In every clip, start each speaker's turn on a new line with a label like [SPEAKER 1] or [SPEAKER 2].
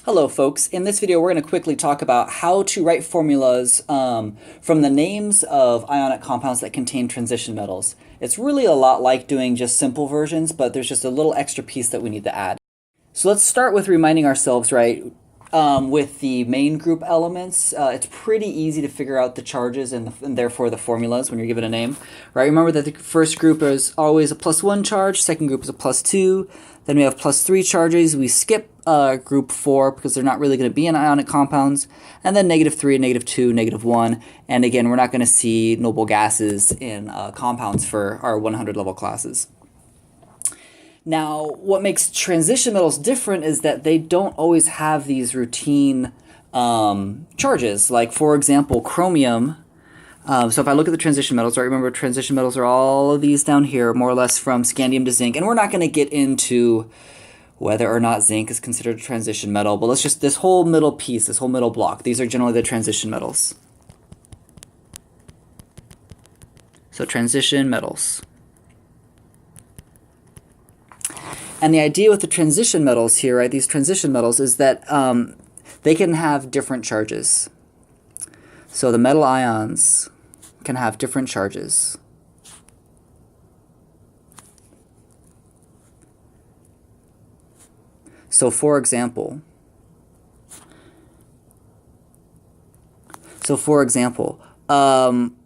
[SPEAKER 1] Hello folks, in this video we're going to quickly talk about how to write formulas from the names of ionic compounds that contain transition metals. It's really a lot like doing just simple versions, but there's just a little extra piece that we need to add. So let's start with reminding ourselves, right, with the main group elements. It's pretty easy to figure out the charges and therefore the formulas when you're given a name, right? Remember that the first group is always a +1 charge, second group is a +2, then we have +3 charges. We skip group 4 because they're not really going to be in ionic compounds, and then -3, -2, -1, and again, we're not going to see noble gases in compounds for our 100 level classes. Now, what makes transition metals different is that they don't always have these routine charges. Like, for example, chromium. So if I look at the transition metals, right, remember transition metals are all of these down here, more or less from scandium to zinc. And we're not going to get into whether or not zinc is considered a transition metal, but let's just, this whole middle piece, this whole middle block, these are generally the transition metals. So transition metals. And the idea with the transition metals here, right, these transition metals, is that they can have different charges. So the metal ions can have different charges. So for example,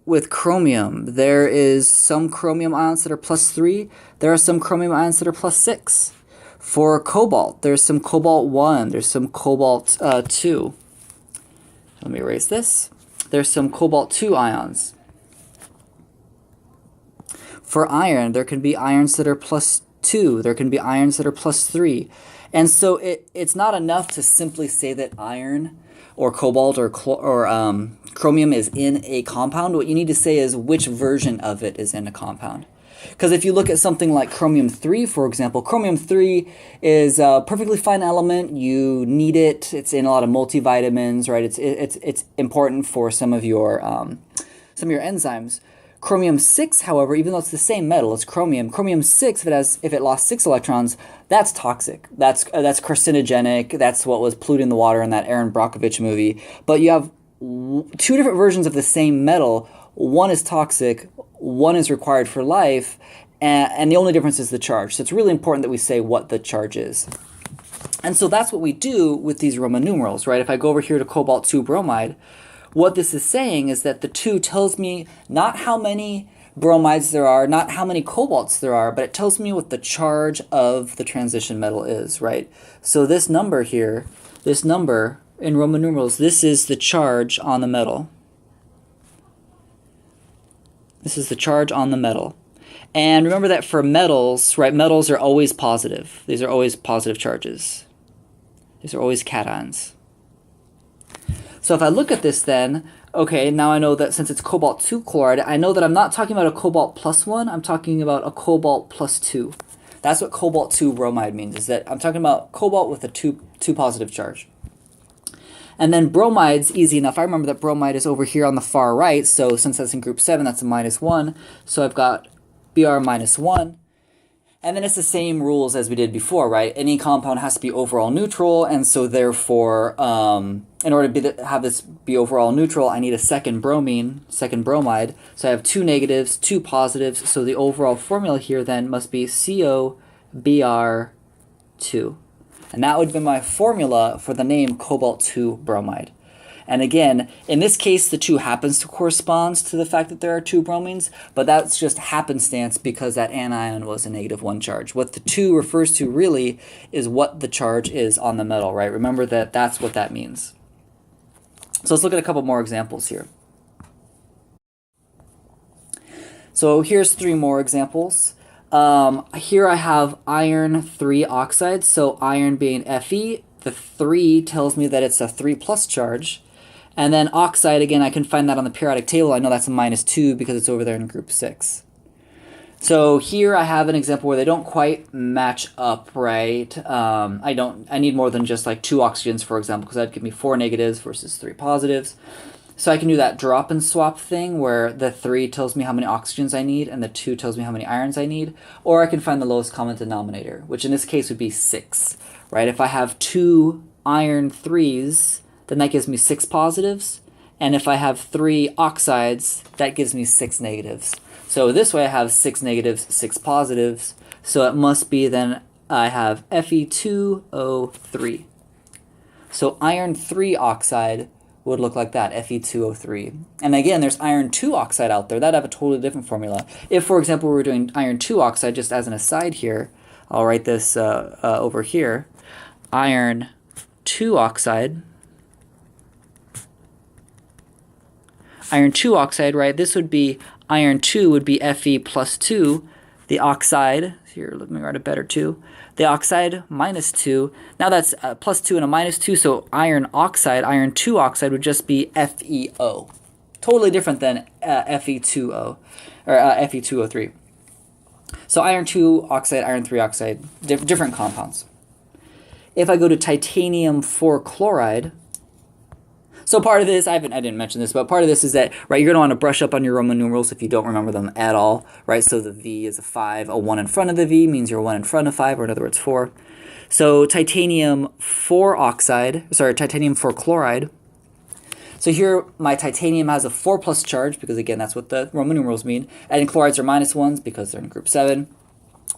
[SPEAKER 1] with chromium, there is some chromium ions that are +3. There are some chromium ions that are +6. For cobalt, there's some cobalt 1. There's some cobalt 2. Let me erase this. There's some cobalt 2 ions. For iron, there can be irons that are +2. There can be irons that are +3. And so it's not enough to simply say that iron or cobalt or chromium is in a compound. What you need to say is which version of it is in a compound. Because if you look at something like chromium 3, for example, chromium 3 is a perfectly fine element. You need it. It's in a lot of multivitamins, right? It's important for some of your enzymes. Chromium 6, however, even though it's the same metal, it's chromium. Chromium 6, if it lost 6 electrons, that's toxic. That's carcinogenic. That's what was polluting the water in that Aaron Brockovich movie. But you have two different versions of the same metal. One is toxic, one is required for life, and the only difference is the charge. So it's really important that we say what the charge is. And so that's what we do with these Roman numerals, right? If I go over here to cobalt 2 bromide, what this is saying is that the 2 tells me not how many bromides there are, not how many cobalts there are, but it tells me what the charge of the transition metal is, right? So this number here, this number in Roman numerals, this is the charge on the metal. This is the charge on the metal. And remember that for metals, right, metals are always positive. These are always positive charges. These are always cations. So if I look at this then, okay, now I know that since it's cobalt 2 chloride, I know that I'm not talking about a cobalt +1, I'm talking about a cobalt +2. That's what cobalt 2 bromide means, is that I'm talking about cobalt with a 2 positive charge. And then bromide's easy enough. I remember that bromide is over here on the far right, so since that's in group 7, that's a -1. So I've got Br -1. And then it's the same rules as we did before, right? Any compound has to be overall neutral, and so therefore, in order to have this be overall neutral, I need a second bromide. So I have 2 negatives, 2 positives, so the overall formula here then must be COBr2. And that would be my formula for the name cobalt 2 bromide. And again, in this case, the 2 happens to correspond to the fact that there are 2 bromines, but that's just happenstance because that anion was a -1 charge. What the 2 refers to really is what the charge is on the metal, right? Remember that that's what that means. So let's look at a couple more examples here. So here's 3 more examples. Here I have iron 3 oxide, so iron being Fe, the 3 tells me that it's a 3+ charge. And then oxide, again, I can find that on the periodic table. I know that's a -2 because it's over there in group 6. So here I have an example where they don't quite match up, right? I need more than just like 2 oxygens, for example, because that'd give me 4 negatives versus 3 positives. So I can do that drop and swap thing where the 3 tells me how many oxygens I need and the 2 tells me how many irons I need. Or I can find the lowest common denominator, which in this case would be 6, right? If I have 2 iron 3s, then that gives me 6 positives. And if I have 3 oxides, that gives me 6 negatives. So this way I have 6 negatives, 6 positives. So it must be then I have Fe2O3. So iron 3 oxide would look like that, Fe2O3. And again, there's iron 2 oxide out there. That'd have a totally different formula. If, for example, we were doing iron 2 oxide, just as an aside here, I'll write this over here. Iron 2 oxide. Iron 2 oxide, right? This would be, iron 2 would be Fe plus 2. The oxide, here, let me write it better too. The oxide minus 2. Now that's plus 2 and a minus 2, so iron oxide, iron 2 oxide would just be FeO. Totally different than Fe2O, or Fe2O3. So iron 2 oxide, iron 3 oxide, different compounds. If I go to titanium 4 chloride, so part of this, I didn't mention this, but part of this is that, right, you're going to want to brush up on your Roman numerals if you don't remember them at all, right? So the V is a 5, a 1 in front of the V means you're 1 in front of 5, or in other words, 4. So titanium 4 chloride. So here, my titanium has a 4 plus charge, because again, that's what the Roman numerals mean. And chlorides are minus 1s because they're in group 7.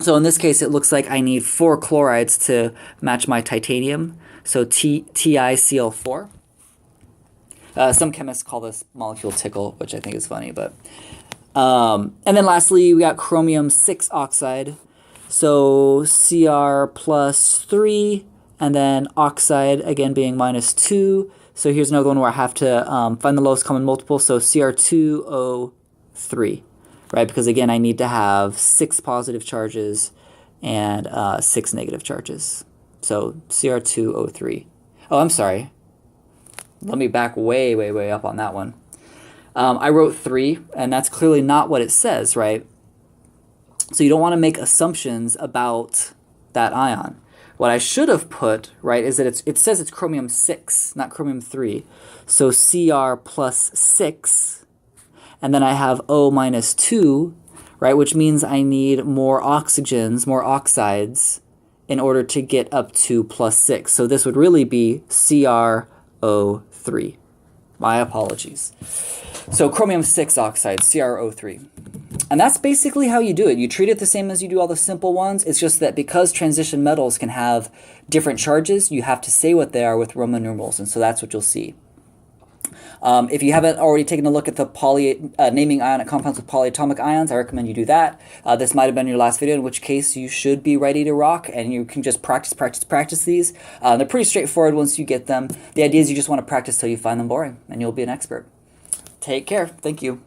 [SPEAKER 1] So in this case, it looks like I need 4 chlorides to match my titanium. So TiCl4. Some chemists call this molecule tickle, which I think is funny. But and then lastly, we got chromium 6 oxide. So Cr plus 3, and then oxide, again, being minus 2. So here's another one where I have to find the lowest common multiple. So Cr2O3, right? Because, again, I need to have 6 positive charges and 6 negative charges. So Cr2O3. Oh, I'm sorry. Let me back way, way, way up on that one. I wrote 3, and that's clearly not what it says, right? So you don't want to make assumptions about that ion. What I should have put, right, is that it says it's chromium 6, not chromium 3. So Cr plus 6, and then I have O minus 2, right, which means I need more oxygens, more oxides, in order to get up to plus 6. So this would really be CrO3. My apologies. So chromium 6 oxide, CrO3. And that's basically how you do it. You treat it the same as you do all the simple ones. It's just that because transition metals can have different charges, you have to say what they are with Roman numerals. And so that's what you'll see. If you haven't already taken a look at the naming ionic compounds with polyatomic ions, I recommend you do that. This might have been your last video, in which case you should be ready to rock, and you can just practice these. They're pretty straightforward once you get them. The idea is you just want to practice till you find them boring, and you'll be an expert. Take care. Thank you.